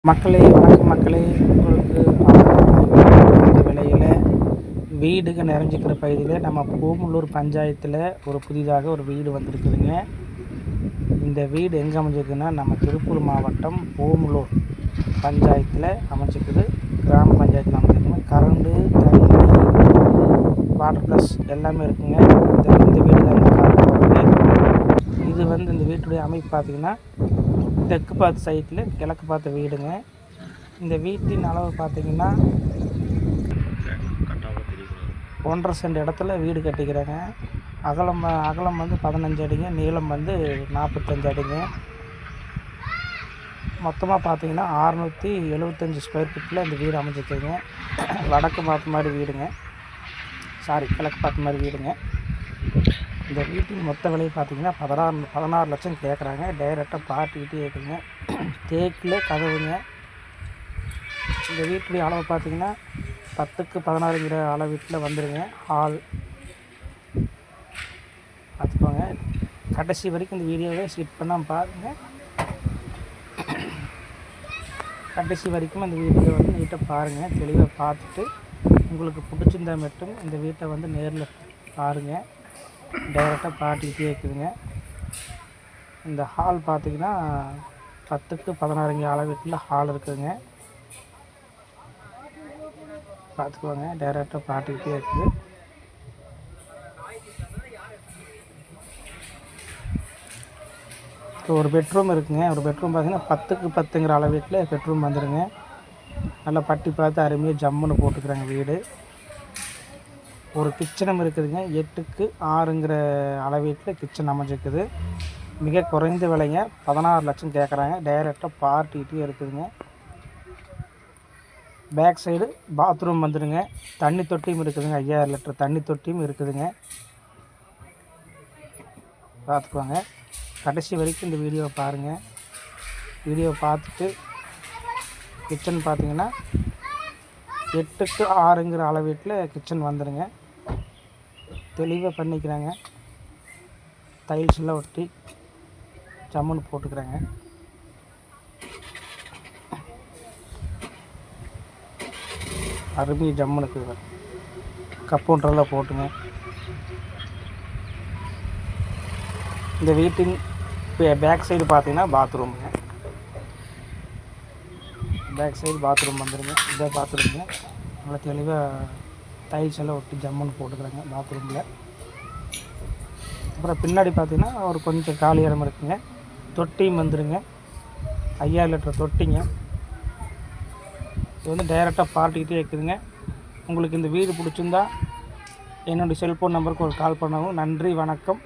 மக்களே வணக்கம் மக்களே. உங்களுக்கு இந்த விலையில் வீடுங்க நிறைஞ்சிக்கிற பகுதியில் நம்ம பூமுல்லூர் பஞ்சாயத்தில் ஒரு புதிதாக ஒரு வீடு வந்திருக்குதுங்க. இந்த வீடு எங்கே அமைஞ்சிருக்குன்னா நம்ம திருப்பூர் மாவட்டம் பூமுல்லூர் பஞ்சாயத்தில் அமைஞ்சிருக்குது. கிராம பஞ்சாயத்தில் அமைஞ்சிருக்குங்க. கரண்டு, தண்ணி, வாட்டர் ப்ளஸ் எல்லாமே இருக்குங்க. இந்த வீடு தான் இந்த பார்க்க போகிறது. இது இந்த வீட்டுடைய அமைப்பு பார்த்திங்கன்னா தெற்கு பார்த்த சைட்டில் கிழக்கு பார்த்த வீடுங்க. இந்த வீட்டின் அளவு பார்த்திங்கன்னா 1.5 சென்ட் இடத்துல வீடு கட்டிக்கிறாங்க. அகலம் 15 அடிங்க, நீளம் 45 அடிங்க. மொத்தமாக பார்த்திங்கன்னா 675 ஸ்கொயர் ஃபீட்டில் இந்த வீடு அமைஞ்சிருக்குங்க. வடக்கு பார்த்த மாதிரி வீடுங்க, கிழக்கு பார்த்த மாதிரி வீடுங்க. இந்த வீட்டின் மொத்த விலை பார்த்திங்கன்னா 16 லட்சம் கேட்குறாங்க. டைரெக்டாக பார்ட்டிக்கிட்டே இருக்குதுங்க. தேக்கில் கதவுங்க. இந்த வீட்டுடைய அளவு பார்த்திங்கன்னா 10க்கு 16ங்கிற அளவு வந்துடுங்க. ஹால் பார்த்துக்கோங்க. கடைசி வரைக்கும் இந்த வீடியோவை ஸ்கிப் பண்ணாமல் பாருங்கள். கடைசி வரைக்கும் இந்த வீடியோ நீட்டாக பாருங்கள். தெளிவாக பார்த்துட்டு உங்களுக்கு பிடிச்சிருந்தா மட்டும் இந்த வீட்டை நேரில் பாருங்கள். டைரெக்டாக பார்ட்டிக்கிட்டே இருக்குதுங்க. இந்த ஹால் பார்த்திங்கன்னா 10க்கு 16 அளவு ஹால் இருக்குதுங்க. பார்த்துக்குவாங்க. டைரெக்டாக பார்ட்டிக்கிட்டே இருக்குது. ஒரு பெட்ரூம் இருக்குங்க. ஒரு பெட்ரூம் பார்த்திங்கன்னா 10க்கு 10ங்கிற அளவு பெட்ரூம் வந்துடுங்க. நல்லா பட்டி பார்த்து அருமையாக ஜம்முன்னு போட்டுக்கிறாங்க வீடு. ஒரு கிச்சனும் இருக்குதுங்க. 8க்கு 6ங்கிற அளவீட்டில் கிச்சன் அமைஞ்சிருக்குது. மிக குறைந்த விலைங்க, 16 லட்சம் கேட்குறாங்க. டைரெக்டாக பார்ட்டிகிட்டே இருக்குதுங்க. பேக் சைடு பாத்ரூம் வந்துடுங்க. தண்ணி தொட்டியும் இருக்குதுங்க. 5000 லிட்டர் தண்ணி தொட்டியும் இருக்குதுங்க. பார்த்துக்குவாங்க. கடைசி வரைக்கும் இந்த வீடியோவை பாருங்கள். வீடியோவை பார்த்துட்டு கிச்சன் பார்த்திங்கன்னா 8க்கு 6ங்கிற அளவீட்டில் கிச்சன் வந்துடுங்க. தெளிவாக பண்ணிக்கிறாங்க. டைல்ஸ் எல்லாம் ஒட்டி ஜம்முன்னு போட்டுக்கிறாங்க. அருமையாக ஜம்முனுக்கு கப்பவுண்டரெல்லாம் போட்டுங்க. இந்த வீட்டின் பேக் சைடு பார்த்திங்கன்னா பாத்ரூமுங்க. பேக் சைடு பாத்ரூம் வந்துடுங்க. இதான் பாத்ரூமுங்க. நல்லா தெளிவாக டைல்ஸ் எல்லாம் ஒட்டி ஜம்முன்னு போட்டுக்கிறாங்க பாத்ரூமில். அப்புறம் பின்னாடி பார்த்திங்கன்னா ஒரு கொஞ்சம் காலி இடம் இருக்குங்க. தொட்டியும் வந்துடுங்க. 5000 லிட்டர் தொட்டிங்க. இது டைரெக்டாக பார்ட்டிக்கிட்டே இருக்குதுங்க. உங்களுக்கு இந்த வீடு பிடிச்சிருந்தா என்னுடைய செல்ஃபோன் நம்பருக்கு ஒரு கால் பண்ணவும். நன்றி, வணக்கம்.